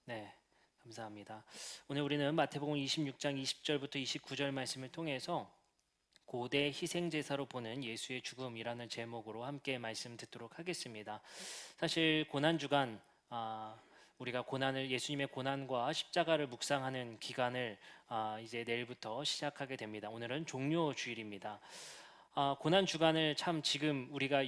네, 감사합니다. 오늘 우리는 마태복음 26장 20절부터 29절 말씀을 통해서 고대 희생제사로 보는 예수의 죽음이라는 제목으로 함께 말씀 듣도록 하겠습니다. 사실 고난주간, 우리가 예수님의 고난과 십자가를 묵상하는 기간을 이제 내일부터 시작하게 됩니다. 오늘은 종료주일입니다. 고난주간을 참 지금 우리가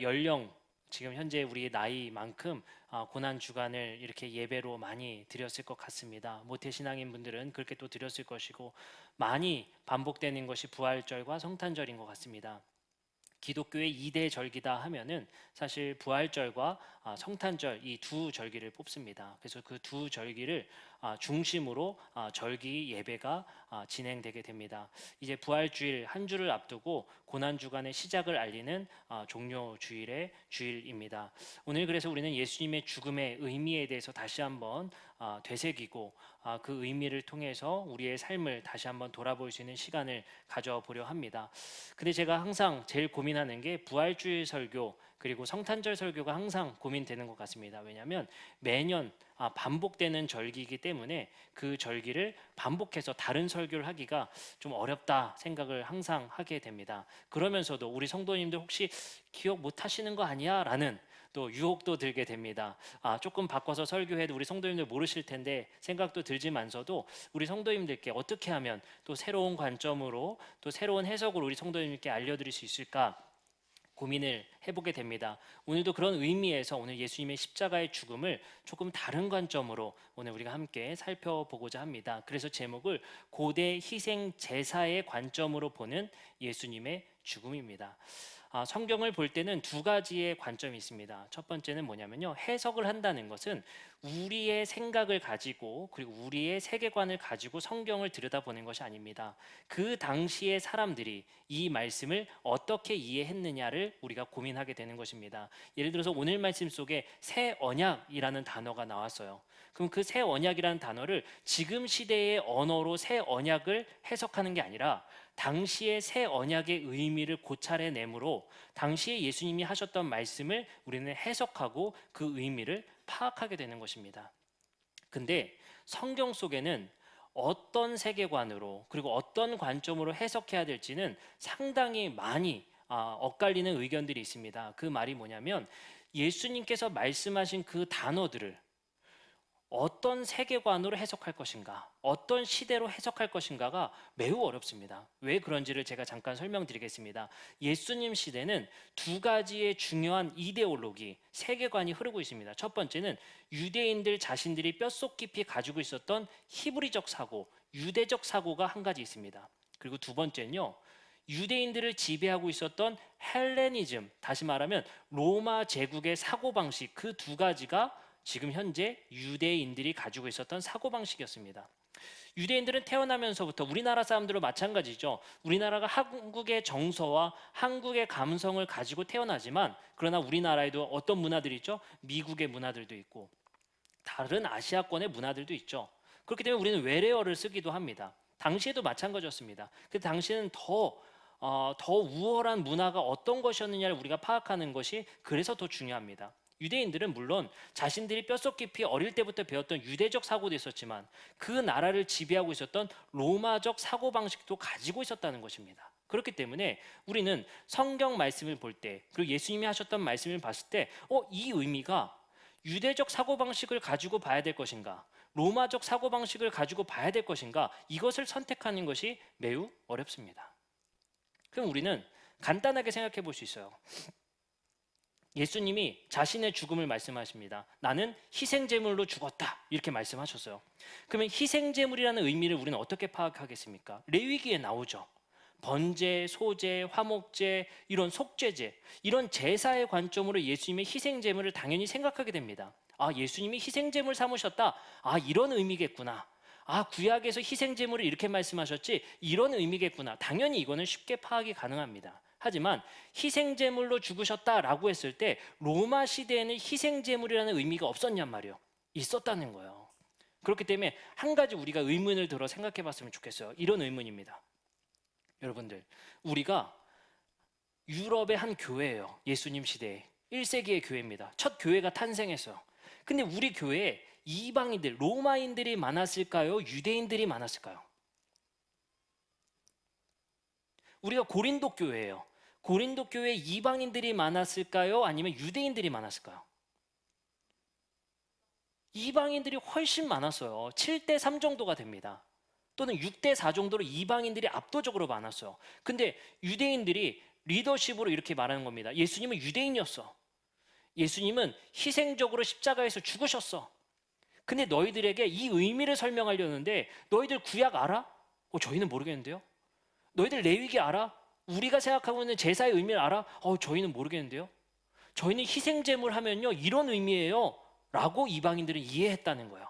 지금 현재 우리의 나이만큼 고난주간을 이렇게 예배로 많이 드렸을 것 같습니다. 모태신앙인 분들은 그렇게 또 드렸을 것이고, 많이 반복되는 것이 부활절과 성탄절인 것 같습니다. 기독교의 2대 절기다 하면은 사실 부활절과 성탄절, 이 두 절기를 뽑습니다. 그래서 그 두 절기를 중심으로 절기 예배가 진행되게 됩니다. 이제 부활주일 한 주를 앞두고 고난주간의 시작을 알리는 종료주일의 주일입니다. 오늘 그래서 우리는 예수님의 죽음의 의미에 대해서 다시 한번 되새기고, 그 의미를 통해서 우리의 삶을 다시 한번 돌아볼 수 있는 시간을 가져보려 합니다. 근데 제가 항상 제일 고민하는 게 부활주일 설교 그리고 성탄절 설교가 항상 고민되는 것 같습니다. 왜냐하면 매년 반복되는 절기이기 때문에 그 절기를 반복해서 다른 설교를 하기가 좀 어렵다 생각을 항상 하게 됩니다. 그러면서도 우리 성도님들 혹시 기억 못 하시는 거 아니야? 라는 또 유혹도 들게 됩니다. 조금 바꿔서 설교해도 우리 성도님들 모르실 텐데 생각도 들지만서도 우리 성도님들께 어떻게 하면 또 새로운 관점으로 또 새로운 해석으로 우리 성도님께 알려드릴 수 있을까 고민을 해보게 됩니다. 오늘도 그런 의미에서 오늘 예수님의 십자가의 죽음을 조금 다른 관점으로 오늘 우리가 함께 살펴보고자 합니다. 그래서 제목을 고대 희생 제사의 관점으로 보는 예수님의 죽음입니다. 성경을 볼 때는 두 가지의 관점이 있습니다. 첫 번째는 뭐냐면요, 해석을 한다는 것은 우리의 생각을 가지고 그리고 우리의 세계관을 가지고 성경을 들여다보는 것이 아닙니다. 그 당시의 사람들이 이 말씀을 어떻게 이해했느냐를 우리가 고민하게 되는 것입니다. 예를 들어서 오늘 말씀 속에 새 언약이라는 단어가 나왔어요. 그럼 그 새 언약이라는 단어를 지금 시대의 언어로 새 언약을 해석하는 게 아니라 당시의 새 언약의 의미를 고찰해내므로 당시에 예수님이 하셨던 말씀을 우리는 해석하고 그 의미를 파악하게 되는 것입니다. 근데 성경 속에는 어떤 세계관으로 그리고 어떤 관점으로 해석해야 될지는 상당히 많이 엇갈리는 의견들이 있습니다. 그 말이 뭐냐면 예수님께서 말씀하신 그 단어들을 어떤 세계관으로 해석할 것인가, 어떤 시대로 해석할 것인가가 매우 어렵습니다. 왜 그런지를 제가 잠깐 설명드리겠습니다. 예수님 시대는 두 가지의 중요한 이데올로기, 세계관이 흐르고 있습니다. 첫 번째는 유대인들 자신들이 뼛속 깊이 가지고 있었던 히브리적 사고, 유대적 사고가 한 가지 있습니다. 그리고 두 번째는요, 유대인들을 지배하고 있었던 헬레니즘, 다시 말하면 로마 제국의 사고방식, 그 두 가지가 지금 현재 유대인들이 가지고 있었던 사고방식이었습니다. 유대인들은 태어나면서부터 우리나라 사람들도 마찬가지죠. 우리나라가 한국의 정서와 한국의 감성을 가지고 태어나지만, 그러나 우리나라에도 어떤 문화들이 있죠? 미국의 문화들도 있고 다른 아시아권의 문화들도 있죠. 그렇기 때문에 우리는 외래어를 쓰기도 합니다. 당시에도 마찬가지였습니다. 그 당시에는 더 우월한 문화가 어떤 것이었느냐를 우리가 파악하는 것이 그래서 더 중요합니다. 유대인들은 물론 자신들이 뼛속 깊이 어릴 때부터 배웠던 유대적 사고도 있었지만 그 나라를 지배하고 있었던 로마적 사고방식도 가지고 있었다는 것입니다. 그렇기 때문에 우리는 성경 말씀을 볼 때, 그리고 예수님이 하셨던 말씀을 봤을 때 이 의미가 유대적 사고방식을 가지고 봐야 될 것인가, 로마적 사고방식을 가지고 봐야 될 것인가, 이것을 선택하는 것이 매우 어렵습니다. 그럼 우리는 간단하게 생각해 볼 수 있어요. 예수님이 자신의 죽음을 말씀하십니다. 나는 희생제물로 죽었다, 이렇게 말씀하셨어요. 그러면 희생제물이라는 의미를 우리는 어떻게 파악하겠습니까? 레위기에 나오죠. 번제, 소제, 화목제, 이런 속죄제, 이런 제사의 관점으로 예수님의 희생제물을 당연히 생각하게 됩니다. 예수님이 희생제물 삼으셨다, 이런 의미겠구나. 구약에서 희생제물을 이렇게 말씀하셨지, 이런 의미겠구나. 당연히 이거는 쉽게 파악이 가능합니다. 하지만 희생제물로 죽으셨다라고 했을 때 로마 시대에는 희생제물이라는 의미가 없었냔 말이에요. 있었다는 거예요. 그렇기 때문에 한 가지 우리가 의문을 들어 생각해 봤으면 좋겠어요. 이런 의문입니다. 여러분들, 우리가 유럽의 한 교회예요. 예수님 시대에 1세기의 교회입니다. 첫 교회가 탄생했어요. 근데 우리 교회에 이방인들, 로마인들이 많았을까요? 유대인들이 많았을까요? 우리가 고린도 교회예요. 고린도 교회에 이방인들이 많았을까요? 아니면 유대인들이 많았을까요? 이방인들이 훨씬 많았어요. 7대 3 정도가 됩니다. 또는 6대 4 정도로 이방인들이 압도적으로 많았어요. 근데 유대인들이 리더십으로 이렇게 말하는 겁니다. 예수님은 유대인이었어. 예수님은 희생적으로 십자가에서 죽으셨어. 근데 너희들에게 이 의미를 설명하려는데 너희들 구약 알아? 저희는 모르겠는데요. 너희들 레위기 알아? 우리가 생각하고 있는 제사의 의미를 알아? 저희는 모르겠는데요. 저희는 희생제물 하면요 이런 의미예요 라고 이방인들은 이해했다는 거예요.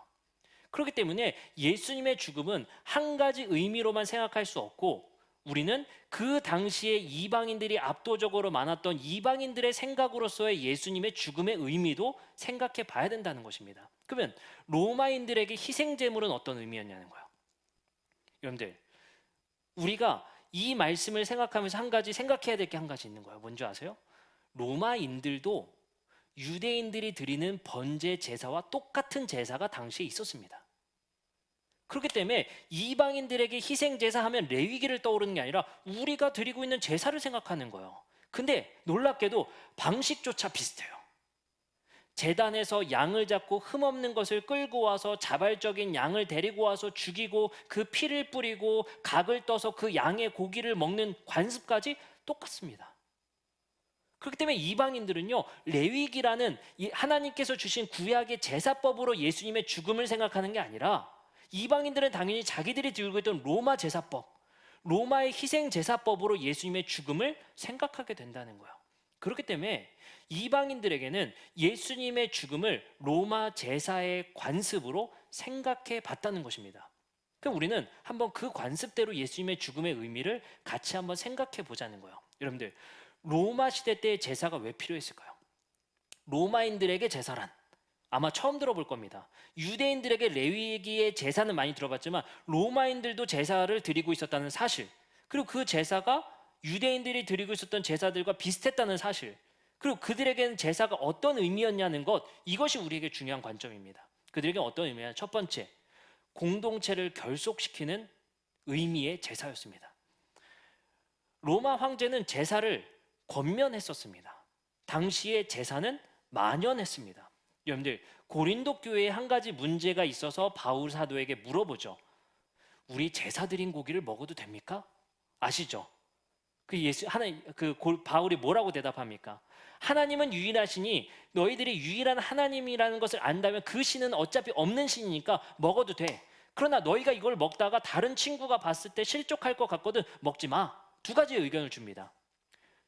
그렇기 때문에 예수님의 죽음은 한 가지 의미로만 생각할 수 없고, 우리는 그 당시에 이방인들이 압도적으로 많았던 이방인들의 생각으로서의 예수님의 죽음의 의미도 생각해 봐야 된다는 것입니다. 그러면 로마인들에게 희생제물은 어떤 의미였냐는 거예요. 여러분들, 우리가 이 말씀을 생각하면서 한 가지 생각해야 될 게 한 가지 있는 거예요. 뭔지 아세요? 로마인들도 유대인들이 드리는 번제 제사와 똑같은 제사가 당시에 있었습니다. 그렇기 때문에 이방인들에게 희생 제사 하면 레위기를 떠오르는 게 아니라 우리가 드리고 있는 제사를 생각하는 거예요. 근데 놀랍게도 방식조차 비슷해요. 제단에서 양을 잡고 흠없는 것을 끌고 와서 자발적인 양을 데리고 와서 죽이고 그 피를 뿌리고 각을 떠서 그 양의 고기를 먹는 관습까지 똑같습니다. 그렇기 때문에 이방인들은요, 레위기라는 하나님께서 주신 구약의 제사법으로 예수님의 죽음을 생각하는 게 아니라, 이방인들은 당연히 자기들이 들고 있던 로마 제사법, 로마의 희생 제사법으로 예수님의 죽음을 생각하게 된다는 거예요. 그렇기 때문에 이방인들에게는 예수님의 죽음을 로마 제사의 관습으로 생각해 봤다는 것입니다. 그럼 우리는 한번 그 관습대로 예수님의 죽음의 의미를 같이 한번 생각해 보자는 거예요. 여러분들, 로마 시대 때의 제사가 왜 필요했을까요? 로마인들에게 제사란 아마 처음 들어볼 겁니다. 유대인들에게 레위기의 제사는 많이 들어봤지만 로마인들도 제사를 드리고 있었다는 사실, 그리고 그 제사가 유대인들이 드리고 있었던 제사들과 비슷했다는 사실, 그리고 그들에게는 제사가 어떤 의미였냐는 것, 이것이 우리에게 중요한 관점입니다. 그들에게 어떤 의미냐? 첫 번째, 공동체를 결속시키는 의미의 제사였습니다. 로마 황제는 제사를 권면했었습니다. 당시의 제사는 만연했습니다. 여러분들, 고린도 교회에 한 가지 문제가 있어서 바울 사도에게 물어보죠. 우리 제사 드린 고기를 먹어도 됩니까? 아시죠? 바울이 뭐라고 대답합니까? 하나님은 유일하시니 너희들이 유일한 하나님이라는 것을 안다면 그 신은 어차피 없는 신이니까 먹어도 돼. 그러나 너희가 이걸 먹다가 다른 친구가 봤을 때 실족할 것 같거든 먹지 마. 두 가지의 의견을 줍니다.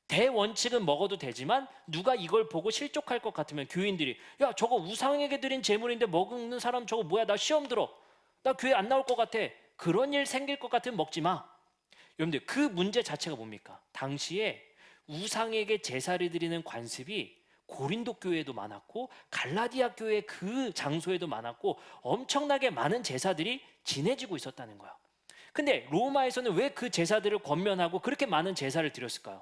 대원칙은 먹어도 되지만 누가 이걸 보고 실족할 것 같으면 교인들이, 야, 저거 우상에게 드린 제물인데 먹는 사람 저거 뭐야, 나 시험 들어, 나 교회 안 나올 것 같아, 그런 일 생길 것 같으면 먹지 마. 여러분들, 그 문제 자체가 뭡니까? 당시에 우상에게 제사를 드리는 관습이 고린도 교회에도 많았고 갈라디아 교회 그 장소에도 많았고 엄청나게 많은 제사들이 지내지고 있었다는 거야. 근데 로마에서는 왜 그 제사들을 권면하고 그렇게 많은 제사를 드렸을까요?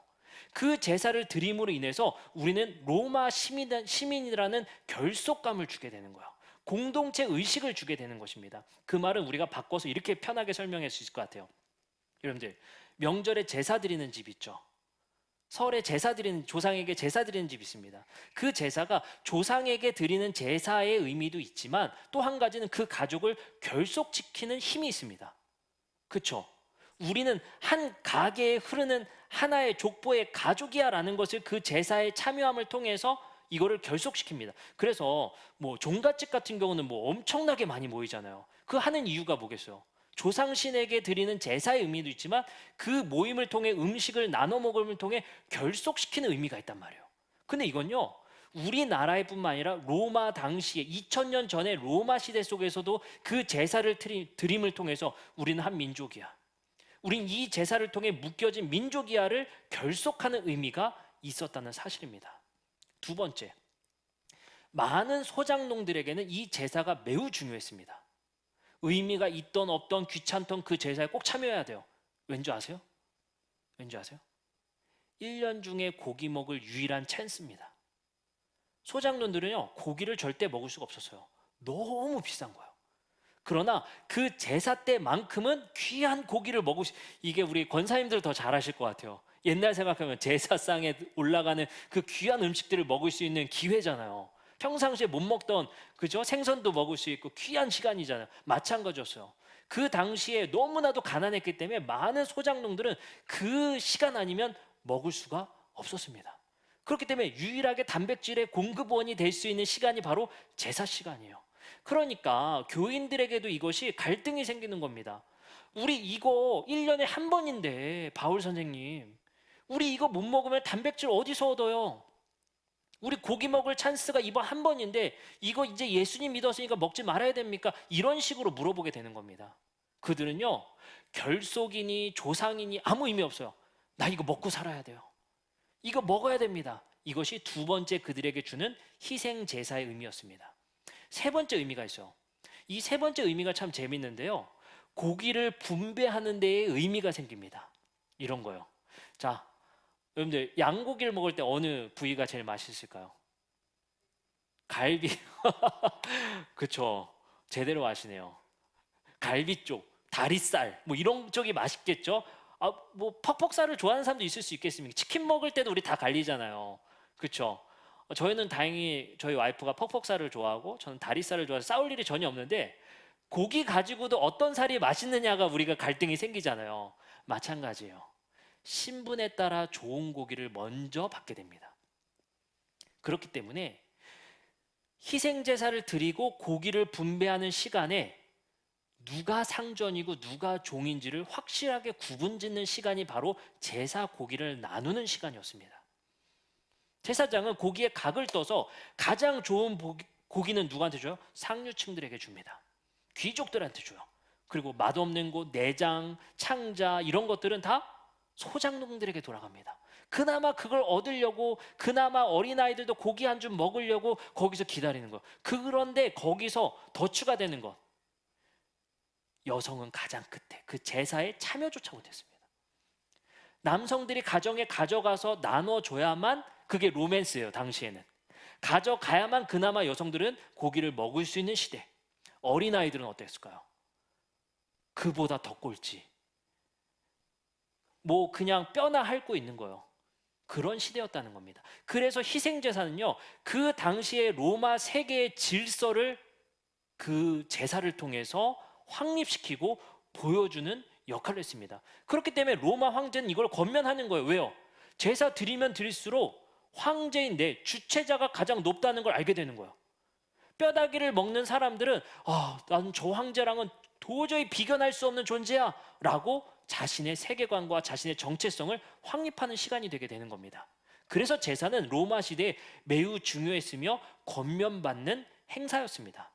그 제사를 드림으로 인해서 우리는 로마 시민이라는 결속감을 주게 되는 거예요. 공동체 의식을 주게 되는 것입니다. 그 말은 우리가 바꿔서 이렇게 편하게 설명할 수 있을 것 같아요. 여러분들, 명절에 제사 드리는 집 있죠? 설에 제사 드리는, 조상에게 제사 드리는 집 있습니다. 그 제사가 조상에게 드리는 제사의 의미도 있지만 또 한 가지는 그 가족을 결속시키는 힘이 있습니다. 그렇죠? 우리는 한 가게에 흐르는 하나의 족보의 가족이야 라는 것을 그 제사에 참여함을 통해서 이거를 결속시킵니다. 그래서 종갓집 같은 경우는 엄청나게 많이 모이잖아요. 그 하는 이유가 뭐겠어요? 조상신에게 드리는 제사의 의미도 있지만 그 모임을 통해 음식을 나눠 먹음을 통해 결속시키는 의미가 있단 말이에요. 근데 이건요, 우리나라의 뿐만 아니라 로마 당시에 2000년 전에 로마 시대 속에서도 그 제사를 드림을 통해서 우리는 한 민족이야, 우린 이 제사를 통해 묶여진 민족이야를 결속하는 의미가 있었다는 사실입니다. 두 번째, 많은 소장농들에게는 이 제사가 매우 중요했습니다. 의미가 있던 없던 귀찮던 그 제사에 꼭 참여해야 돼요. 왠지 아세요? 왠지 아세요? 1년 중에 고기 먹을 유일한 찬스입니다. 소장농들은요, 고기를 절대 먹을 수가 없었어요. 너무 비싼 거예요. 그러나 그 제사 때만큼은 귀한 고기를 이게 우리 권사님들 더 잘하실 것 같아요. 옛날 생각하면 제사상에 올라가는 그 귀한 음식들을 먹을 수 있는 기회잖아요. 평상시에 못 먹던, 그죠? 생선도 먹을 수 있고 귀한 시간이잖아요. 마찬가지였어요. 그 당시에 너무나도 가난했기 때문에 많은 소장농들은 그 시간 아니면 먹을 수가 없었습니다. 그렇기 때문에 유일하게 단백질의 공급원이 될 수 있는 시간이 바로 제사 시간이에요. 그러니까 교인들에게도 이것이 갈등이 생기는 겁니다. 우리 이거 1년에 한 번인데, 바울 선생님, 우리 이거 못 먹으면 단백질 어디서 얻어요? 우리 고기 먹을 찬스가 이번 한 번인데 이거 이제 예수님 믿었으니까 먹지 말아야 됩니까? 이런 식으로 물어보게 되는 겁니다. 그들은요, 결속이니 조상이니 아무 의미 없어요. 나 이거 먹고 살아야 돼요. 이거 먹어야 됩니다. 이것이 두 번째 그들에게 주는 희생 제사의 의미였습니다. 세 번째 의미가 있어요. 이 세 번째 의미가 참 재밌는데요. 고기를 분배하는 데에 의미가 생깁니다. 이런 거요. 자, 여러분들 양고기를 먹을 때 어느 부위가 제일 맛있을까요? 갈비. 그쵸. 제대로 아시네요. 갈비 쪽, 다리살, 뭐 이런 쪽이 맛있겠죠? 뭐 퍽퍽살을 좋아하는 사람도 있을 수 있겠습니까? 치킨 먹을 때도 우리 다 갈리잖아요. 그쵸? 저희는 다행히 저희 와이프가 퍽퍽살을 좋아하고 저는 다리살을 좋아해서 싸울 일이 전혀 없는데, 고기 가지고도 어떤 살이 맛있느냐가 우리가 갈등이 생기잖아요. 마찬가지예요. 신분에 따라 좋은 고기를 먼저 받게 됩니다. 그렇기 때문에 희생 제사를 드리고 고기를 분배하는 시간에 누가 상전이고 누가 종인지를 확실하게 구분짓는 시간이 바로 제사 고기를 나누는 시간이었습니다. 제사장은 고기에 각을 떠서 가장 좋은 고기는 누구한테 줘요? 상류층들에게 줍니다. 귀족들한테 줘요. 그리고 맛없는 곳, 내장, 창자 이런 것들은 다 소장농들에게 돌아갑니다. 그나마 그걸 얻으려고, 그나마 어린아이들도 고기 한 줌 먹으려고 거기서 기다리는 거예요. 그런데 거기서 더 추가되는 것, 여성은 가장 끝에 그 제사에 참여조차 못했습니다. 남성들이 가정에 가져가서 나눠줘야만 그게 로맨스예요. 당시에는 가져가야만 그나마 여성들은 고기를 먹을 수 있는 시대. 어린아이들은 어땠을까요? 그보다 더 꼴찌, 뭐 그냥 뼈나 핥고 있는 거예요. 그런 시대였다는 겁니다. 그래서 희생제사는요, 그 당시의 로마 세계의 질서를 그 제사를 통해서 확립시키고 보여주는 역할을 했습니다. 그렇기 때문에 로마 황제는 이걸 권면하는 거예요. 왜요? 제사 드리면 드릴수록 황제인데 주체자가 가장 높다는 걸 알게 되는 거예요. 뼈다귀를 먹는 사람들은 나는 저 황제랑은 도저히 비견할 수 없는 존재야 라고 자신의 세계관과 자신의 정체성을 확립하는 시간이 되게 되는 겁니다. 그래서 제사는 로마 시대에 매우 중요했으며 권면받는 행사였습니다.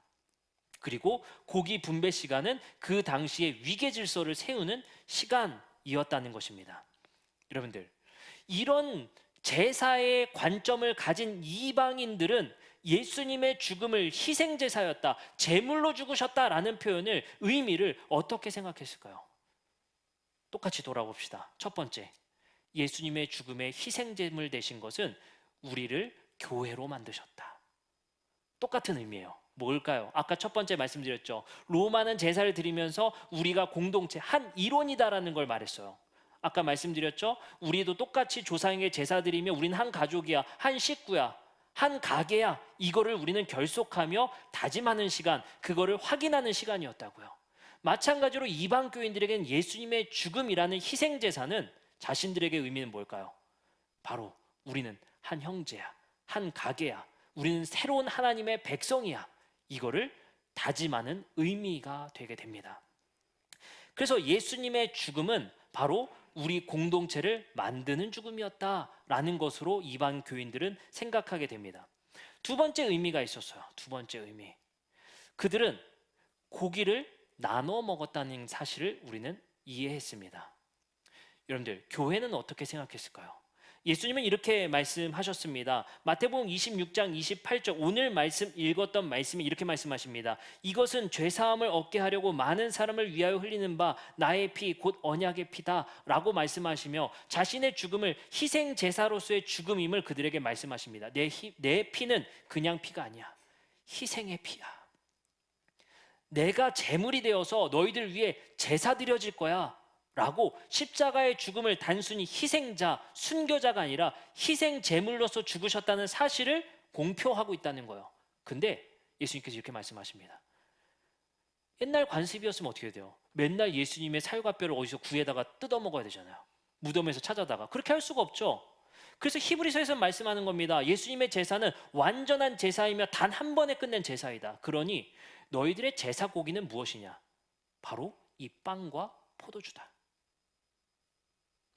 그리고 고기 분배 시간은 그 당시의 위계 질서를 세우는 시간이었다는 것입니다. 여러분들, 이런 제사의 관점을 가진 이방인들은 예수님의 죽음을 희생제사였다, 제물로 죽으셨다라는 표현을, 의미를 어떻게 생각했을까요? 똑같이 돌아봅시다. 첫 번째, 예수님의 죽음의 희생제물 되신 것은 우리를 교회로 만드셨다. 똑같은 의미예요. 뭘까요? 아까 첫 번째 말씀드렸죠. 로마는 제사를 드리면서 우리가 공동체, 한 일원이다라는 걸 말했어요. 아까 말씀드렸죠. 우리도 똑같이 조상에게 제사 드리며 우리는 한 가족이야, 한 식구야, 한 가게야. 이거를 우리는 결속하며 다짐하는 시간, 그거를 확인하는 시간이었다고요. 마찬가지로 이방 교인들에게는 예수님의 죽음이라는 희생제사는 자신들에게 의미는 뭘까요? 바로 우리는 한 형제야, 한 가게야, 우리는 새로운 하나님의 백성이야. 이거를 다짐하는 의미가 되게 됩니다. 그래서 예수님의 죽음은 바로 우리 공동체를 만드는 죽음이었다라는 것으로 이방 교인들은 생각하게 됩니다. 두 번째 의미가 있었어요. 두 번째 의미. 그들은 고기를 나눠 먹었다는 사실을 우리는 이해했습니다. 여러분들, 교회는 어떻게 생각했을까요? 예수님은 이렇게 말씀하셨습니다. 마태복음 26장 28절, 오늘 말씀 읽었던 말씀이 이렇게 말씀하십니다. 이것은 죄사함을 얻게 하려고 많은 사람을 위하여 흘리는 바 나의 피 곧 언약의 피다 라고 말씀하시며 자신의 죽음을 희생 제사로서의 죽음임을 그들에게 말씀하십니다. 내 피는 그냥 피가 아니야, 희생의 피야. 내가 제물이 되어서 너희들 위해 제사 드려질 거야 라고 십자가의 죽음을 단순히 희생자, 순교자가 아니라 희생 제물로서 죽으셨다는 사실을 공표하고 있다는 거예요. 근데 예수님께서 이렇게 말씀하십니다. 옛날 관습이었으면 어떻게 돼요? 맨날 예수님의 살과 뼈를 어디서 구해다가 뜯어 먹어야 되잖아요. 무덤에서 찾아다가. 그렇게 할 수가 없죠. 그래서 히브리서에서 말씀하는 겁니다. 예수님의 제사는 완전한 제사이며 단 한 번에 끝낸 제사이다. 그러니 너희들의 제사 고기는 무엇이냐? 바로 이 빵과 포도주다.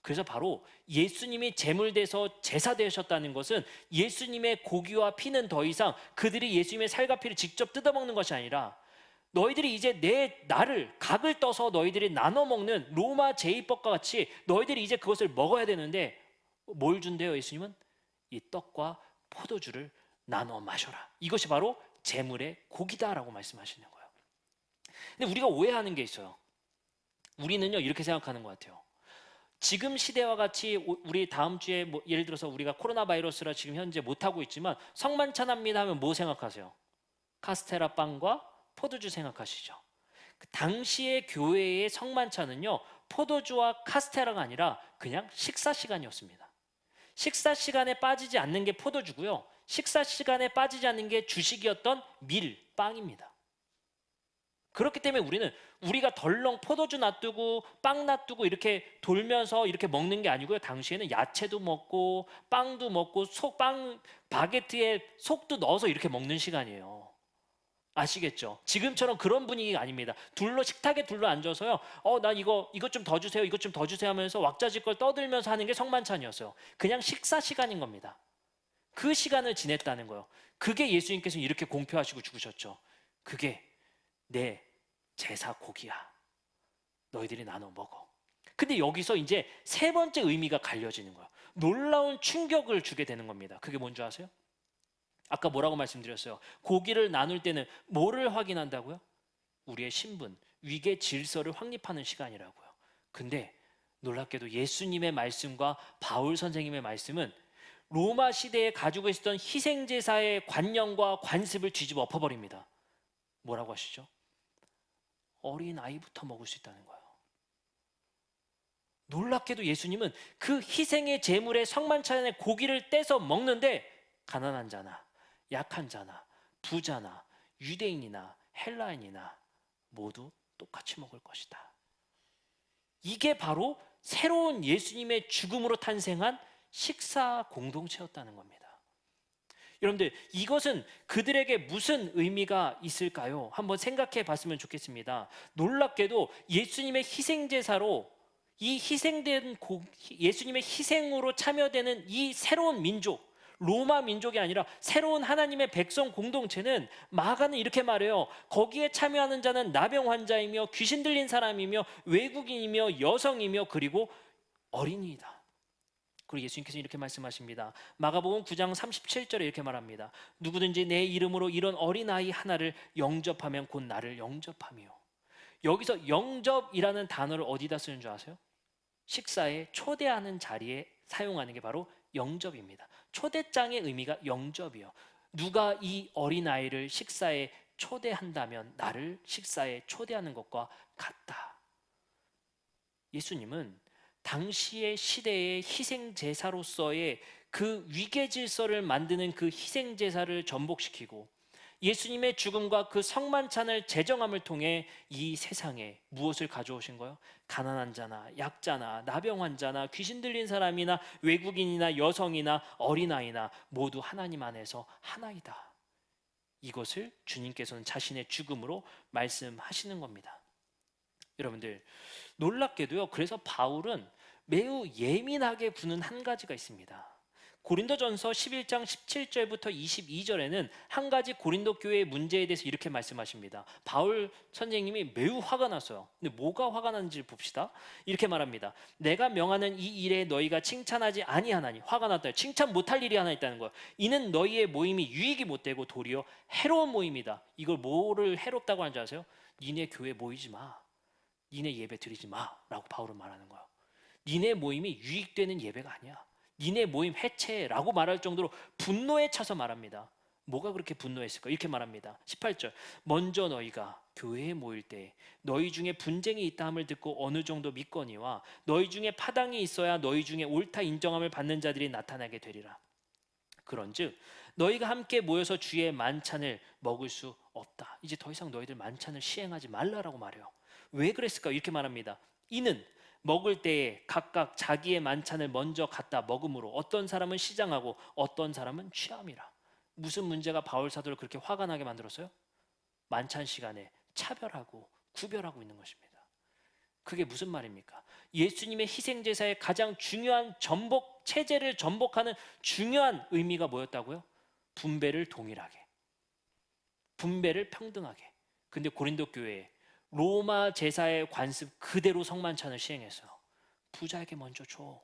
그래서 바로 예수님이 제물돼서 제사 되셨다는 것은 예수님의 고기와 피는 더 이상 그들이 예수님의 살과 피를 직접 뜯어먹는 것이 아니라 너희들이 이제 나를 각을 떠서 너희들이 나눠 먹는 로마 제의법과 같이 너희들이 이제 그것을 먹어야 되는데 뭘 준대요? 예수님은 이 떡과 포도주를 나눠 마셔라. 이것이 바로 제물의 고기다라고 말씀하시는 거예요. 근데 우리가 오해하는 게 있어요. 우리는요 이렇게 생각하는 것 같아요. 지금 시대와 같이 우리 다음 주에 뭐 예를 들어서 우리가 코로나 바이러스라 지금 현재 못하고 있지만 성만찬합니다 하면 뭐 생각하세요? 카스테라 빵과 포도주 생각하시죠? 그 당시의 교회의 성만찬은요 포도주와 카스테라가 아니라 그냥 식사 시간이었습니다. 식사 시간에 빠지지 않는 게 포도주고요, 식사 시간에 빠지지 않는 게 주식이었던 밀, 빵입니다. 그렇기 때문에 우리는 우리가 덜렁 포도주 놔두고 빵 놔두고 이렇게 돌면서 이렇게 먹는 게 아니고요. 당시에는 야채도 먹고 빵도 먹고 빵 바게트에 속도 넣어서 이렇게 먹는 시간이에요. 아시겠죠? 지금처럼 그런 분위기가 아닙니다. 식탁에 둘러 앉아서요. 난 이것 좀 더 주세요. 이것 좀 더 주세요 하면서 왁자지껄 떠들면서 하는 게 성만찬이었어요. 그냥 식사 시간인 겁니다. 그 시간을 지냈다는 거예요. 그게 예수님께서 이렇게 공표하시고 죽으셨죠. 그게 내 제사 고기야. 너희들이 나눠 먹어. 근데 여기서 이제 세 번째 의미가 갈려지는 거예요. 놀라운 충격을 주게 되는 겁니다. 그게 뭔지 아세요? 아까 뭐라고 말씀드렸어요? 고기를 나눌 때는 뭐를 확인한다고요? 우리의 신분, 위계 질서를 확립하는 시간이라고요. 근데 놀랍게도 예수님의 말씀과 바울 선생님의 말씀은 로마 시대에 가지고 있었던 희생제사의 관념과 관습을 뒤집어 엎어버립니다. 뭐라고 하시죠? 어린 아이부터 먹을 수 있다는 거예요. 놀랍게도 예수님은 그 희생의 제물의 성만찬의 고기를 떼서 먹는데 가난한 자나 약한 자나 부자나 유대인이나 헬라인이나 모두 똑같이 먹을 것이다. 이게 바로 새로운 예수님의 죽음으로 탄생한 식사 공동체였다는 겁니다. 여러분들, 이것은 그들에게 무슨 의미가 있을까요? 한번 생각해 봤으면 좋겠습니다. 놀랍게도 예수님의 희생제사로 예수님의 희생으로 참여되는 이 새로운 민족, 로마 민족이 아니라 새로운 하나님의 백성 공동체는 마가는 이렇게 말해요. 거기에 참여하는 자는 나병 환자이며 귀신 들린 사람이며 외국인이며 여성이며 그리고 어린이다. 그리고 예수님께서 이렇게 말씀하십니다. 마가복음 9장 37절에 이렇게 말합니다. 누구든지 내 이름으로 이런 어린아이 하나를 영접하면 곧 나를 영접하며. 여기서 영접이라는 단어를 어디다 쓰는 줄 아세요? 식사에 초대하는 자리에 사용하는 게 바로 영접입니다. 초대장의 의미가 영접이요. 누가 이 어린아이를 식사에 초대한다면 나를 식사에 초대하는 것과 같다. 예수님은 당시의 시대의 희생제사로서의 그 위계질서를 만드는 그 희생제사를 전복시키고 예수님의 죽음과 그 성만찬을 제정함을 통해 이 세상에 무엇을 가져오신 거예요? 가난한 자나 약자나 나병 환자나 귀신 들린 사람이나 외국인이나 여성이나 어린아이나 모두 하나님 안에서 하나이다. 이것을 주님께서는 자신의 죽음으로 말씀하시는 겁니다. 여러분들, 놀랍게도요, 그래서 바울은 매우 예민하게 구는 한 가지가 있습니다. 고린도전서 11장 17절부터 22절에는 한 가지 고린도 교회의 문제에 대해서 이렇게 말씀하십니다. 바울 선생님이 매우 화가 났어요. 근데 뭐가 화가 났는지 봅시다. 이렇게 말합니다. 내가 명하는 이 일에 너희가 칭찬하지 아니하나니. 화가 났다. 칭찬 못할 일이 하나 있다는 거예요. 이는 너희의 모임이 유익이 못되고 도리어 해로운 모임이다. 이걸 뭐를 해롭다고 하는지 아세요? 니네 교회 모이지 마. 니네 예배 드리지 마 라고 바울은 말하는 거예요. 니네 모임이 유익되는 예배가 아니야. 니네 모임 해체라고 말할 정도로 분노에 차서 말합니다. 뭐가 그렇게 분노했을까? 이렇게 말합니다. 18절. 먼저 너희가 교회에 모일 때 너희 중에 분쟁이 있다 함을 듣고 어느 정도 믿거니와 너희 중에 파당이 있어야 너희 중에 옳다 인정함을 받는 자들이 나타나게 되리라. 그런즉 너희가 함께 모여서 주의 만찬을 먹을 수 없다. 이제 더 이상 너희들 만찬을 시행하지 말라라고 말해요. 왜 그랬을까? 이렇게 말합니다. 이는 먹을 때에 각각 자기의 만찬을 먼저 갖다 먹음으로 어떤 사람은 시장하고 어떤 사람은 취함이라. 무슨 문제가 바울 사도를 그렇게 화가 나게 만들었어요? 만찬 시간에 차별하고 구별하고 있는 것입니다. 그게 무슨 말입니까? 예수님의 희생제사의 가장 중요한 전복, 체제를 전복하는 중요한 의미가 뭐였다고요? 분배를 동일하게, 분배를 평등하게. 근데 고린도 교회에 로마 제사의 관습 그대로 성만찬을 시행했어요. 부자에게 먼저 줘.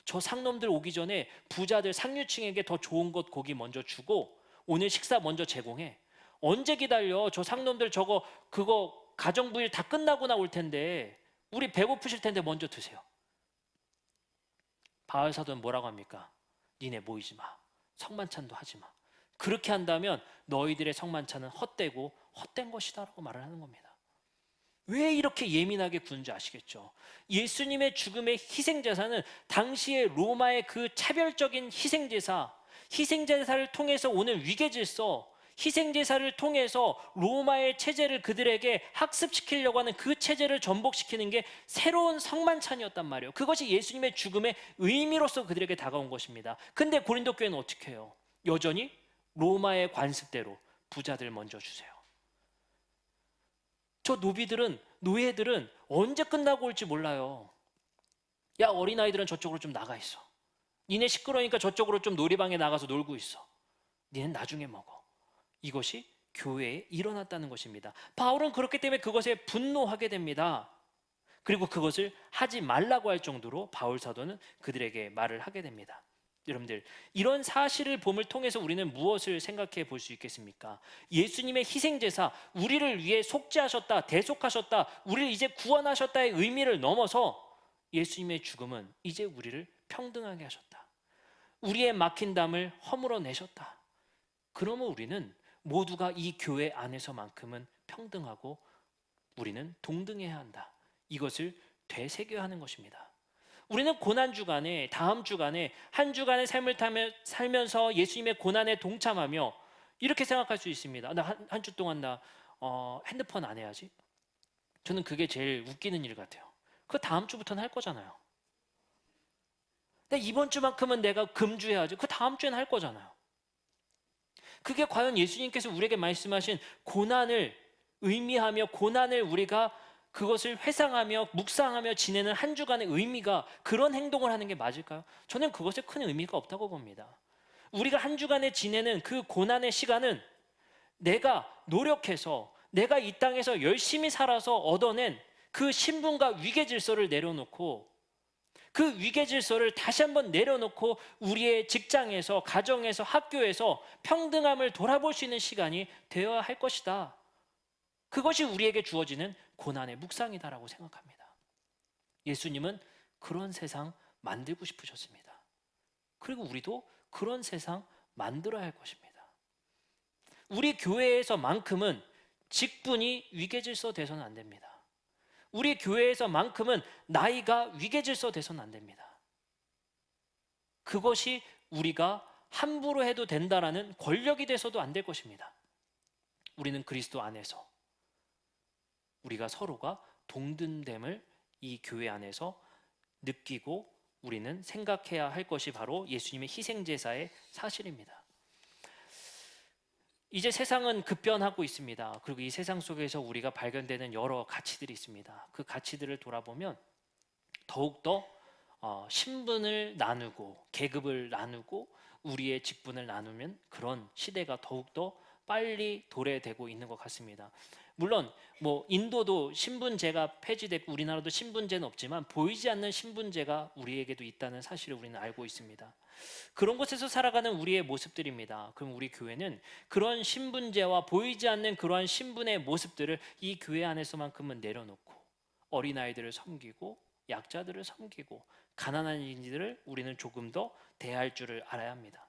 저 상놈들 오기 전에 부자들 상류층에게 더 좋은 것 고기 먼저 주고 오늘 식사 먼저 제공해. 언제 기다려? 저 상놈들 저거 그거 가정부일 다 끝나고 나올 텐데 우리 배고프실 텐데 먼저 드세요. 바울 사도는 뭐라고 합니까? 니네 모이지 마. 성만찬도 하지 마. 그렇게 한다면 너희들의 성만찬은 헛되고 헛된 것이다라고 말을 하는 겁니다. 왜 이렇게 예민하게 구는지 아시겠죠? 예수님의 죽음의 희생제사는 당시의 로마의 그 차별적인 희생제사를 통해서 오는 위계질서, 희생제사를 통해서 로마의 체제를 그들에게 학습시키려고 하는 그 체제를 전복시키는 게 새로운 성만찬이었단 말이에요. 그것이 예수님의 죽음의 의미로서 그들에게 다가온 것입니다. 근데 고린도 교회는 어떻게 해요? 여전히 로마의 관습대로 부자들 먼저 주세요. 저 노예들은 언제 끝나고 올지 몰라요. 야, 어린아이들은 저쪽으로 좀 나가 있어. 니네 시끄러우니까 저쪽으로 좀 놀이방에 나가서 놀고 있어. 니는 나중에 먹어. 이것이 교회에 일어났다는 것입니다. 바울은 그렇기 때문에 그것에 분노하게 됩니다. 그리고 그것을 하지 말라고 할 정도로 바울 사도는 그들에게 말을 하게 됩니다. 여러분들, 이런 사실을 봄을 통해서 우리는 무엇을 생각해 볼 수 있겠습니까? 예수님의 희생제사, 우리를 위해 속죄하셨다, 대속하셨다, 우리를 이제 구원하셨다의 의미를 넘어서 예수님의 죽음은 이제 우리를 평등하게 하셨다. 우리의 막힌 담을 허물어내셨다. 그러면 우리는 모두가 이 교회 안에서만큼은 평등하고 우리는 동등해야 한다. 이것을 되새겨야 하는 것입니다. 우리는 고난 주간에, 다음 주간에, 한 주간의 삶을 살면서 예수님의 고난에 동참하며 이렇게 생각할 수 있습니다. 나 한 주 동안 핸드폰 안 해야지. 저는 그게 제일 웃기는 일 같아요. 그 다음 주부터는 할 거잖아요. 근데 이번 주만큼은 내가 금주해야지. 그 다음 주에는 할 거잖아요. 그게 과연 예수님께서 우리에게 말씀하신 고난을 의미하며 고난을 우리가 그것을 회상하며 묵상하며 지내는 한 주간의 의미가 그런 행동을 하는 게 맞을까요? 저는 그것에 큰 의미가 없다고 봅니다. 우리가 한 주간에 지내는 그 고난의 시간은 내가 노력해서 내가 이 땅에서 열심히 살아서 얻어낸 그 신분과 위계 질서를 내려놓고 그 위계 질서를 다시 한번 내려놓고 우리의 직장에서, 가정에서, 학교에서 평등함을 돌아볼 수 있는 시간이 되어야 할 것이다. 그것이 우리에게 주어지는 고난의 묵상이다라고 생각합니다. 예수님은 그런 세상 만들고 싶으셨습니다. 그리고 우리도 그런 세상 만들어야 할 것입니다. 우리 교회에서만큼은 직분이 위계질서 돼서는 안 됩니다. 우리 교회에서만큼은 나이가 위계질서 돼서는 안 됩니다. 그것이 우리가 함부로 해도 된다라는 권력이 돼서도 안 될 것입니다. 우리는 그리스도 안에서 우리가 서로가 동등됨을 이 교회 안에서 느끼고 우리는 생각해야 할 것이 바로 예수님의 희생제사의 사실입니다. 이제 세상은 급변하고 있습니다. 그리고 이 세상 속에서 우리가 발견되는 여러 가치들이 있습니다. 그 가치들을 돌아보면 더욱더 신분을 나누고 계급을 나누고 우리의 직분을 나누면 그런 시대가 더욱더 빨리 도래되고 있는 것 같습니다. 물론 인도도 신분제가 폐지됐고 우리나라도 신분제는 없지만 보이지 않는 신분제가 우리에게도 있다는 사실을 우리는 알고 있습니다. 그런 곳에서 살아가는 우리의 모습들입니다. 그럼 우리 교회는 그런 신분제와 보이지 않는 그러한 신분의 모습들을 이 교회 안에서만큼은 내려놓고 어린아이들을 섬기고 약자들을 섬기고 가난한 이들을 우리는 조금 더 대할 줄을 알아야 합니다.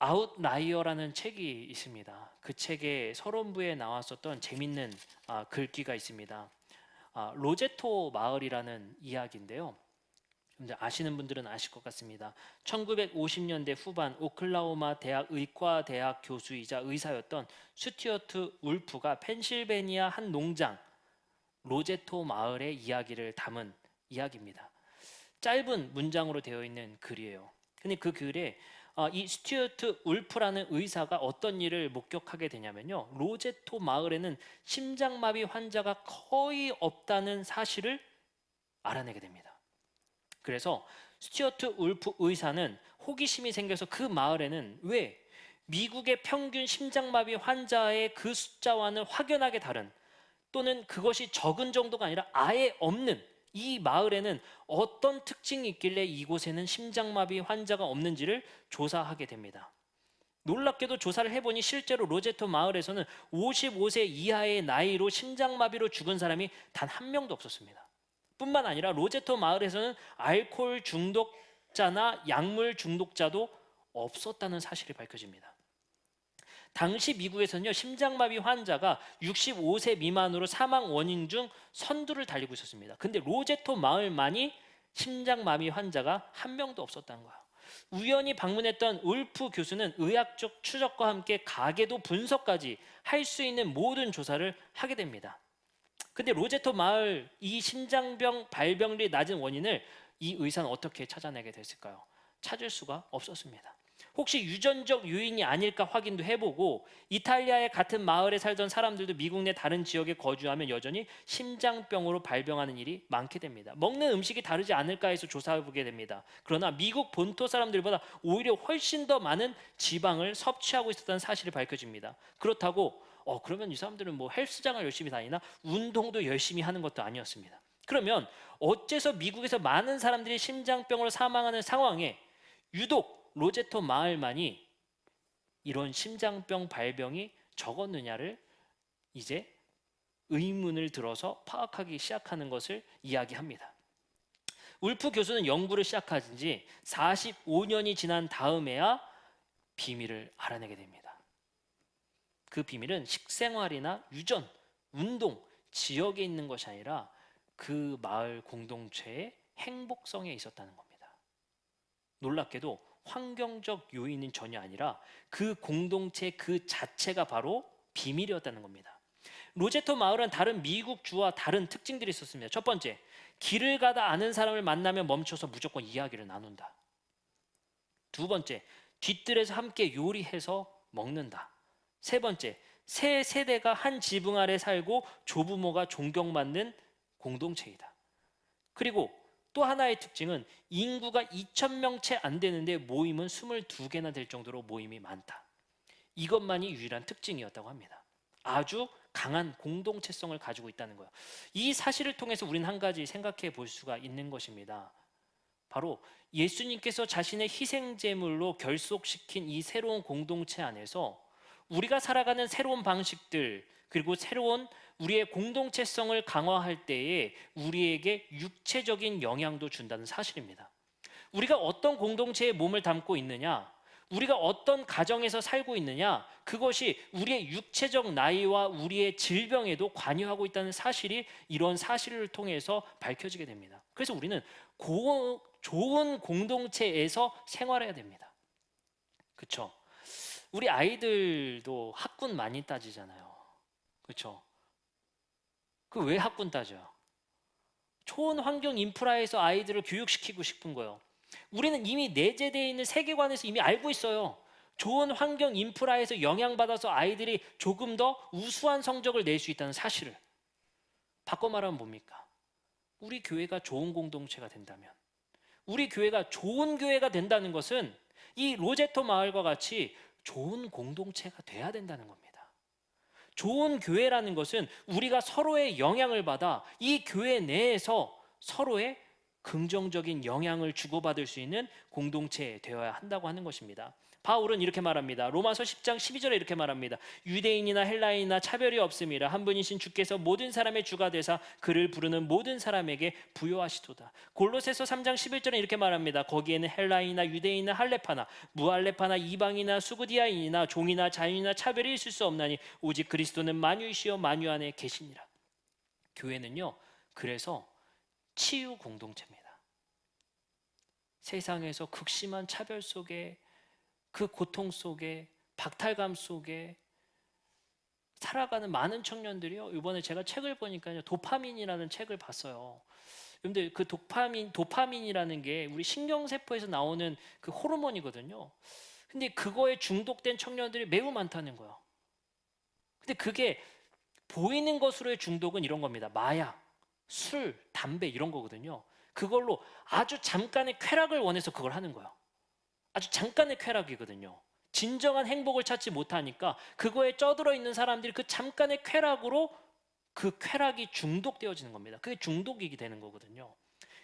아웃라이어라는 책이 있습니다. 그 책에 서론부에 나왔었던 재밌는 글귀가 있습니다. 로제토 마을이라는 이야기인데요. 이제 아시는 분들은 아실 것 같습니다. 1950년대 후반 오클라호마 대학 의과대학 교수이자 의사였던 스튜어트 울프가 펜실베니아 한 농장 로제토 마을의 이야기를 담은 이야기입니다. 짧은 문장으로 되어 있는 글이에요. 근데 그 글에 이 스튜어트 울프라는 의사가 어떤 일을 목격하게 되냐면요, 로제토 마을에는 심장마비 환자가 거의 없다는 사실을 알아내게 됩니다. 그래서 스튜어트 울프 의사는 호기심이 생겨서 그 마을에는 왜 미국의 평균 심장마비 환자의 그 숫자와는 확연하게 다른, 또는 그것이 적은 정도가 아니라 아예 없는 이 마을에는 어떤 특징이 있길래 이곳에는 심장마비 환자가 없는지를 조사하게 됩니다. 놀랍게도 조사를 해보니 실제로 로제토 마을에서는 55세 이하의 나이로 심장마비로 죽은 사람이 단 한 명도 없었습니다. 뿐만 아니라 로제토 마을에서는 알코올 중독자나 약물 중독자도 없었다는 사실이 밝혀집니다. 당시 미국에서는요, 심장마비 환자가 65세 미만으로 사망 원인 중 선두를 달리고 있었습니다. 근데 로제토 마을만이 심장마비 환자가 한 명도 없었다는 거예요. 우연히 방문했던 울프 교수는 의학적 추적과 함께 가계도 분석까지 할 수 있는 모든 조사를 하게 됩니다. 근데 로제토 마을 이 심장병 발병률이 낮은 원인을 이 의사는 어떻게 찾아내게 됐을까요? 찾을 수가 없었습니다. 혹시 유전적 요인이 아닐까 확인도 해보고 이탈리아의 같은 마을에 살던 사람들도 미국 내 다른 지역에 거주하면 여전히 심장병으로 발병하는 일이 많게 됩니다. 먹는 음식이 다르지 않을까 해서 조사해보게 됩니다. 그러나 미국 본토 사람들보다 오히려 훨씬 더 많은 지방을 섭취하고 있었다는 사실이 밝혀집니다. 그렇다고 그러면 이 사람들은 뭐 헬스장을 열심히 다니나 운동도 열심히 하는 것도 아니었습니다. 그러면 어째서 미국에서 많은 사람들이 심장병으로 사망하는 상황에 유독 로제토 마을만이 이런 심장병 발병이 적었느냐를 이제 의문을 들어서 파악하기 시작하는 것을 이야기합니다. 울프 교수는 연구를 시작한 지 45년이 지난 다음에야 비밀을 알아내게 됩니다. 그 비밀은 식생활이나 유전, 운동, 지역에 있는 것이 아니라 그 마을 공동체의 행복성에 있었다는 겁니다. 놀랍게도 환경적 요인은 전혀 아니라 그 공동체 그 자체가 바로 비밀이었다는 겁니다. 로제토 마을은 다른 미국 주와 다른 특징들이 있었습니다. 첫 번째, 길을 가다 아는 사람을 만나면 멈춰서 무조건 이야기를 나눈다. 두 번째, 뒤뜰에서 함께 요리해서 먹는다. 세 번째, 세 세대가 한 지붕 아래 살고 조부모가 존경받는 공동체이다. 그리고 또 하나의 특징은 인구가 2,000명 채 안 되는데 모임은 22개나 될 정도로 모임이 많다. 이것만이 유일한 특징이었다고 합니다. 아주 강한 공동체성을 가지고 있다는 거예요. 이 사실을 통해서 우리는 한 가지 생각해 볼 수가 있는 것입니다. 바로 예수님께서 자신의 희생제물로 결속시킨 이 새로운 공동체 안에서 우리가 살아가는 새로운 방식들, 그리고 새로운 우리의 공동체성을 강화할 때에 우리에게 육체적인 영향도 준다는 사실입니다. 우리가 어떤 공동체에 몸을 담고 있느냐, 우리가 어떤 가정에서 살고 있느냐, 그것이 우리의 육체적 나이와 우리의 질병에도 관여하고 있다는 사실이 이런 사실을 통해서 밝혀지게 됩니다. 그래서 우리는 좋은 공동체에서 생활해야 됩니다. 그렇죠? 우리 아이들도 학군 많이 따지잖아요. 그렇죠? 그 왜 학군 따져요? 좋은 환경 인프라에서 아이들을 교육시키고 싶은 거예요. 우리는 이미 내재되어 있는 세계관에서 이미 알고 있어요. 좋은 환경 인프라에서 영향받아서 아이들이 조금 더 우수한 성적을 낼 수 있다는 사실을. 바꿔 말하면 뭡니까? 우리 교회가 좋은 공동체가 된다면, 우리 교회가 좋은 교회가 된다는 것은 이 로제토 마을과 같이 좋은 공동체가 돼야 된다는 겁니다. 좋은 교회라는 것은 우리가 서로의 영향을 받아 이 교회 내에서 서로의 긍정적인 영향을 주고받을 수 있는 공동체 되어야 한다고 하는 것입니다. 바울은 이렇게 말합니다. 로마서 10장 12절에 이렇게 말합니다. 유대인이나 헬라인이나 차별이 없음이라 한 분이신 주께서 모든 사람의 주가 되사 그를 부르는 모든 사람에게 부요하시도다. 골로새서 3장 11절에 이렇게 말합니다. 거기에는 헬라인이나 유대인이나 할레파나 무할레파나 이방이나 수구디아인이나 종이나 자유이나 차별이 있을 수 없나니 오직 그리스도는 만유이시여 만유 안에 계시니라. 교회는요, 그래서 치유 공동체입니다. 세상에서 극심한 차별 속에, 그 고통 속에, 박탈감 속에 살아가는 많은 청년들이요, 이번에 제가 책을 보니까요, 도파민이라는 책을 봤어요. 여러분들, 그 도파민이라는 게 우리 신경세포에서 나오는 그 호르몬이거든요. 근데 그거에 중독된 청년들이 매우 많다는 거예요. 근데 그게 보이는 것으로의 중독은 이런 겁니다. 마약, 술, 담배 이런 거거든요. 그걸로 아주 잠깐의 쾌락을 원해서 그걸 하는 거예요. 아주 잠깐의 쾌락이거든요. 진정한 행복을 찾지 못하니까 그거에 쩌들어 있는 사람들이 그 잠깐의 쾌락으로 그 쾌락이 중독되어지는 겁니다. 그게 중독이 되는 거거든요.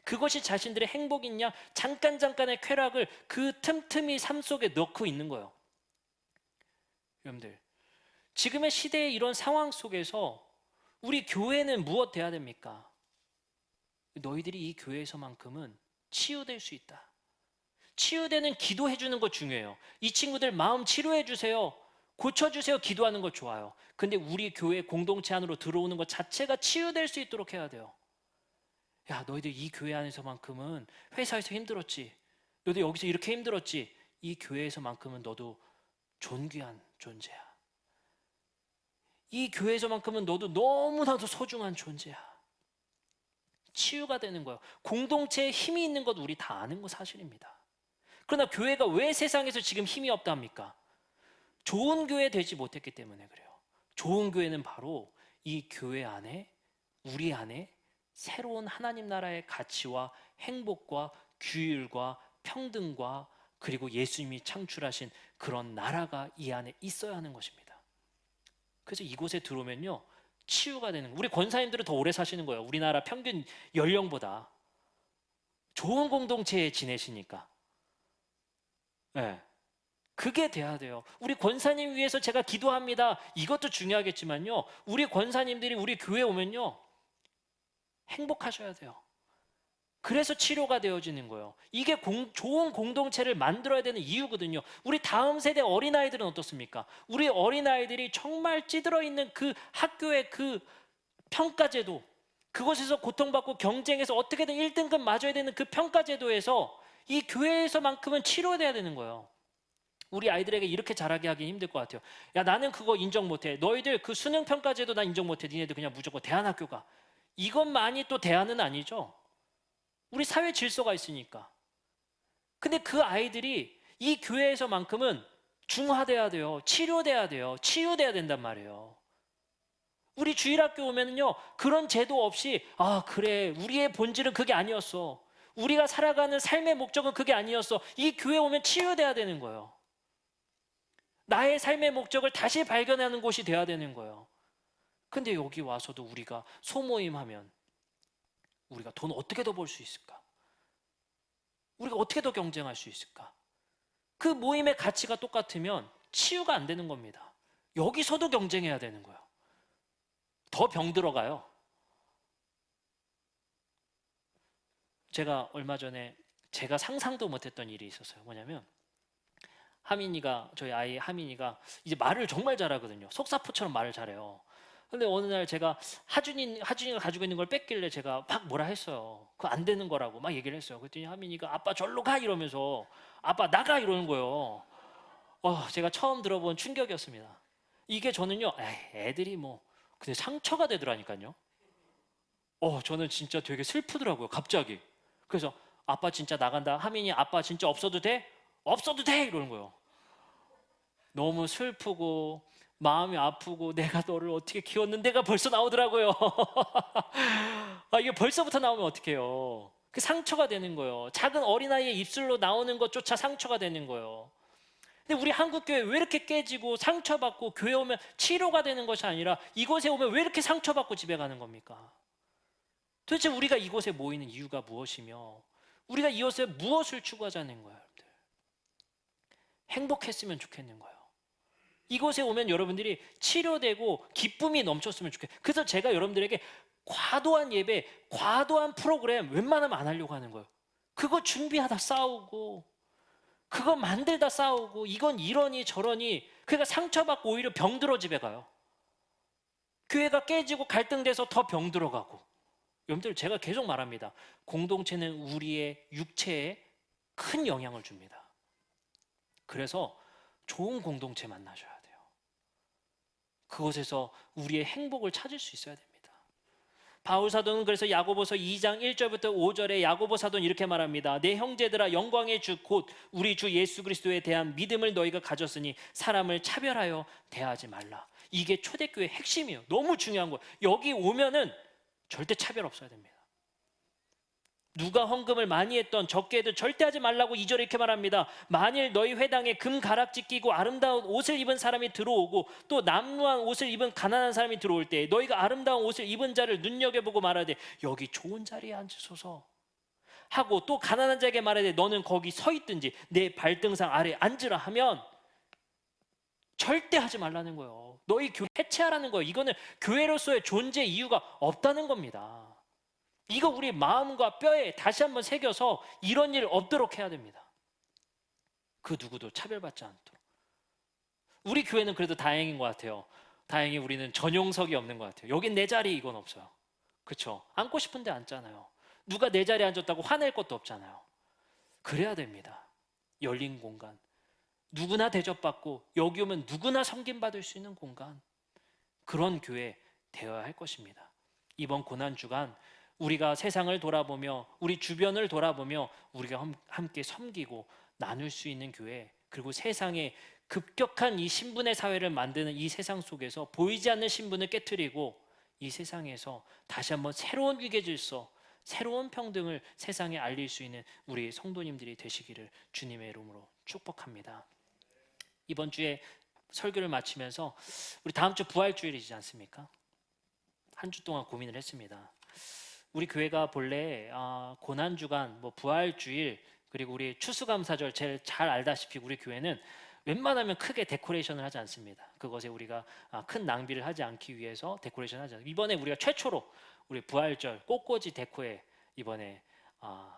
그것이 자신들의 행복이냐, 잠깐의 쾌락을 그 틈틈이 삶 속에 넣고 있는 거예요. 여러분들, 지금의 시대의 이런 상황 속에서 우리 교회는 무엇 돼야 됩니까? 너희들이 이 교회에서만큼은 치유될 수 있다. 치유되는 기도해 주는 거 중요해요. 이 친구들 마음 치료해 주세요, 고쳐주세요, 기도하는 거 좋아요. 근데 우리 교회 공동체 안으로 들어오는 것 자체가 치유될 수 있도록 해야 돼요. 야, 너희들 이 교회 안에서만큼은 회사에서 힘들었지, 너도 여기서 이렇게 힘들었지, 이 교회에서만큼은 너도 존귀한 존재야. 이 교회에서만큼은 너도 너무나도 소중한 존재야. 치유가 되는 거예요. 공동체에 힘이 있는 것 우리 다 아는 거 사실입니다. 그러나 교회가 왜 세상에서 지금 힘이 없다 합니까? 좋은 교회 되지 못했기 때문에 그래요. 좋은 교회는 바로 이 교회 안에, 우리 안에 새로운 하나님 나라의 가치와 행복과 규율과 평등과 그리고 예수님이 창출하신 그런 나라가 이 안에 있어야 하는 것입니다. 그래서 이곳에 들어오면요, 치유가 되는 거예요. 우리 권사님들은 더 오래 사시는 거예요. 우리나라 평균 연령보다. 좋은 공동체에 지내시니까. 네. 그게 돼야 돼요. 우리 권사님 위해서 제가 기도합니다, 이것도 중요하겠지만요, 우리 권사님들이 우리 교회에 오면요, 행복하셔야 돼요. 그래서 치료가 되어지는 거예요. 이게 좋은 공동체를 만들어야 되는 이유거든요. 우리 다음 세대 어린아이들은 어떻습니까? 우리 어린아이들이 정말 찌들어 있는 그 학교의 그 평가제도, 그곳에서 고통받고 경쟁해서 어떻게든 1등급 맞아야 되는 그 평가제도에서 이 교회에서만큼은 치료돼야 되는 거예요. 우리 아이들에게 이렇게 잘하게 하기 힘들 것 같아요. 야, 나는 그거 인정 못해. 너희들 그 수능평가제도 나 인정 못해. 니네들 그냥 무조건 대안학교 가. 이것만이 또 대안은 아니죠. 우리 사회 질서가 있으니까. 근데 그 아이들이 이 교회에서만큼은 중화돼야 돼요. 치료돼야 돼요. 치유돼야 된단 말이에요. 우리 주일학교 오면은요, 그런 제도 없이, 아, 그래, 우리의 본질은 그게 아니었어, 우리가 살아가는 삶의 목적은 그게 아니었어, 이 교회 오면 치유돼야 되는 거예요. 나의 삶의 목적을 다시 발견하는 곳이 돼야 되는 거예요. 근데 여기 와서도 우리가 소모임하면 우리가 돈 어떻게 더 벌 수 있을까? 우리가 어떻게 더 경쟁할 수 있을까? 그 모임의 가치가 똑같으면 치유가 안 되는 겁니다. 여기서도 경쟁해야 되는 거예요. 더 병 들어가요. 제가 얼마 전에 제가 상상도 못했던 일이 있었어요. 뭐냐면, 하민이가, 저희 아이 하민이가 이제 말을 정말 잘하거든요. 속사포처럼 말을 잘해요. 근데 어느 날 제가 하준이가 가지고 있는 걸 뺏길래 제가 막 뭐라 했어요. 그거 안 되는 거라고 막 얘기를 했어요. 그랬더니 하민이가 아빠 절로 가 이러면서 아빠 나가 이러는 거예요. 제가 처음 들어본 충격이었습니다. 이게 저는요, 애들이 뭐 근데 상처가 되더라니까요. 저는 진짜 되게 슬프더라고요, 갑자기. 그래서 아빠 진짜 나간다. 하민이 아빠 진짜 없어도 돼? 없어도 돼! 이러는 거예요. 너무 슬프고 마음이 아프고 내가 너를 어떻게 키웠는데가 벌써 나오더라고요. 이게 벌써부터 나오면 어떡해요. 그 상처가 되는 거예요. 작은 어린아이의 입술로 나오는 것조차 상처가 되는 거예요. 근데 우리 한국교회 왜 이렇게 깨지고 상처받고 교회 오면 치료가 되는 것이 아니라 이곳에 오면 왜 이렇게 상처받고 집에 가는 겁니까? 도대체 우리가 이곳에 모이는 이유가 무엇이며 우리가 이곳에 무엇을 추구하자는 거예요? 행복했으면 좋겠는 거예요. 이곳에 오면 여러분들이 치료되고 기쁨이 넘쳤으면 좋겠어요. 그래서 제가 여러분들에게 과도한 예배, 과도한 프로그램 웬만하면 안 하려고 하는 거예요. 그거 준비하다 싸우고, 그거 만들다 싸우고, 이건 이러니 저러니, 그러니까 상처받고 오히려 병들어 집에 가요. 교회가 깨지고 갈등돼서 더 병들어가고. 여러분들, 제가 계속 말합니다. 공동체는 우리의 육체에 큰 영향을 줍니다. 그래서 좋은 공동체 만나셔야 돼요. 그곳에서 우리의 행복을 찾을 수 있어야 됩니다. 바울 사도는 그래서 야고보서 2장 1절부터 5절에 야고보 사도는 이렇게 말합니다. 내 형제들아, 영광의 주 곧 우리 주 예수 그리스도에 대한 믿음을 너희가 가졌으니 사람을 차별하여 대하지 말라. 이게 초대교회의 핵심이에요. 너무 중요한 거예요. 여기 오면은 절대 차별 없어야 됩니다. 누가 헌금을 많이 했던 적게 해도 절대 하지 말라고 2절에 이렇게 말합니다. 만일 너희 회당에 금 가락지 끼고 아름다운 옷을 입은 사람이 들어오고 또 남루한 옷을 입은 가난한 사람이 들어올 때 너희가 아름다운 옷을 입은 자를 눈여겨보고 말하되 여기 좋은 자리에 앉으소서 하고 또 가난한 자에게 말하되 너는 거기 서 있든지 내 발등상 아래 앉으라 하면 절대 하지 말라는 거예요. 너희 교회 해체하라는 거예요. 이거는 교회로서의 존재 이유가 없다는 겁니다. 이거 우리 마음과 뼈에 다시 한번 새겨서 이런 일 없도록 해야 됩니다. 그 누구도 차별받지 않도록. 우리 교회는 그래도 다행인 것 같아요. 다행히 우리는 전용석이 없는 것 같아요. 여긴 내 자리 이건 없어요. 그렇죠? 앉고 싶은데 앉잖아요. 누가 내 자리에 앉았다고 화낼 것도 없잖아요. 그래야 됩니다. 열린 공간. 누구나 대접받고 여기 오면 누구나 섬김받을 수 있는 공간. 그런 교회 되어야 할 것입니다. 이번 고난주간 우리가 세상을 돌아보며 우리 주변을 돌아보며 우리가 함께 섬기고 나눌 수 있는 교회, 그리고 세상에 급격한 이 신분의 사회를 만드는 이 세상 속에서 보이지 않는 신분을 깨트리고 이 세상에서 다시 한번 새로운 위계질서, 새로운 평등을 세상에 알릴 수 있는 우리 성도님들이 되시기를 주님의 이름으로 축복합니다. 이번 주에 설교를 마치면서 우리 다음 주 부활주일이지 않습니까? 한 주 동안 고민을 했습니다. 우리 교회가 본래 고난주간, 부활주일, 그리고 우리 추수감사절 제일 잘 알다시피 우리 교회는 웬만하면 크게 데코레이션을 하지 않습니다. 그것에 우리가 큰 낭비를 하지 않기 위해서 데코레이션을 하지 않습니다. 이번에 우리가 최초로 우리 부활절 꽃꽂이 데코에 이번에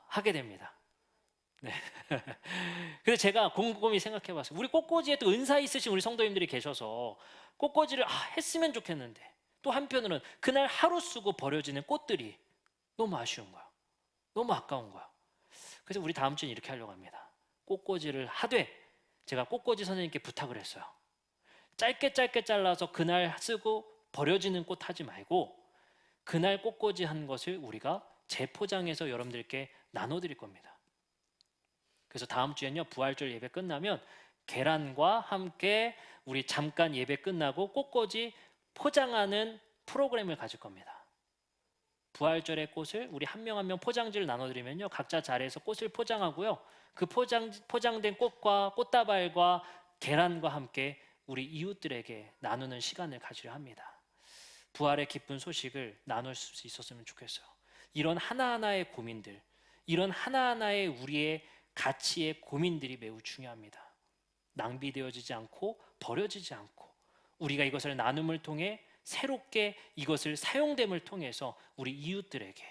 하게 됩니다. 네. 그래서 제가 곰곰이 생각해봤어요. 우리 꽃꽂이에 또 은사 있으신 우리 성도님들이 계셔서 꽃꽂이를 했으면 좋겠는데 또 한편으로는 그날 하루 쓰고 버려지는 꽃들이 너무 아쉬운 거야. 너무 아까운 거야. 그래서 우리 다음 주는 이렇게 하려고 합니다. 꽃꽂이를 하되 제가 꽃꽂이 선생님께 부탁을 했어요. 짧게 잘라서 그날 쓰고 버려지는 꽃 하지 말고 그날 꽃꽂이 한 것을 우리가 재포장해서 여러분들께 나눠드릴 겁니다. 그래서 다음 주에는요, 부활절 예배 끝나면 계란과 함께 우리 잠깐 예배 끝나고 꽃꽂이 포장하는 프로그램을 가질 겁니다. 부활절의 꽃을 우리 한 명 한 명 포장지를 나눠드리면요, 각자 자리에서 꽃을 포장하고요, 그 포장된 꽃과 꽃다발과 계란과 함께 우리 이웃들에게 나누는 시간을 가지려 합니다. 부활의 기쁜 소식을 나눌 수 있었으면 좋겠어요. 이런 하나하나의 고민들, 이런 하나하나의 우리의 가치의 고민들이 매우 중요합니다. 낭비되어지지 않고 버려지지 않고 우리가 이것을 나눔을 통해 새롭게 이것을 사용됨을 통해서 우리 이웃들에게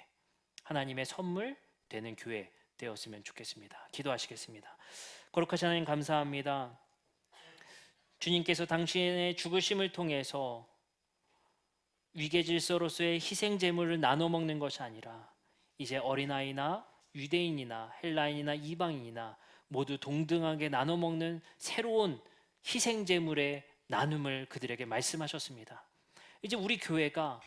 하나님의 선물 되는 교회 되었으면 좋겠습니다. 기도하시겠습니다. 거룩하신 하나님 감사합니다. 주님께서 당신의 죽으심을 통해서 위계질서로서의 희생제물을 나눠 먹는 것이 아니라 이제 어린아이나 유대인이나 헬라인이나 이방인이나 모두 동등하게 나눠 먹는 새로운 희생제물의 나눔을 그들에게 말씀하셨습니다. 이제 우리 교회가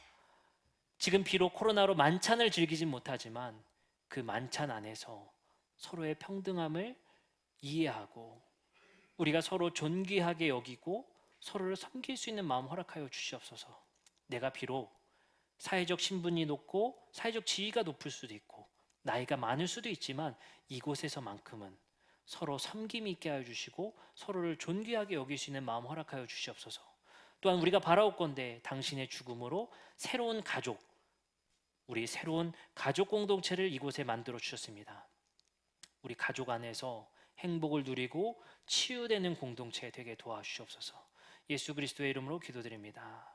지금 비록 코로나로 만찬을 즐기진 못하지만 그 만찬 안에서 서로의 평등함을 이해하고 우리가 서로 존귀하게 여기고 서로를 섬길 수 있는 마음 허락하여 주시옵소서. 내가 비록 사회적 신분이 높고 사회적 지위가 높을 수도 있고 나이가 많을 수도 있지만 이곳에서만큼은 서로 섬김 있게 하여 주시고 서로를 존귀하게 여길 수 있는 마음 허락하여 주시옵소서. 또한 우리가 바라옵건대 당신의 죽음으로 새로운 가족, 우리 새로운 가족 공동체를 이곳에 만들어 주셨습니다. 우리 가족 안에서 행복을 누리고 치유되는 공동체 되게 도와주시옵소서. 예수 그리스도의 이름으로 기도드립니다.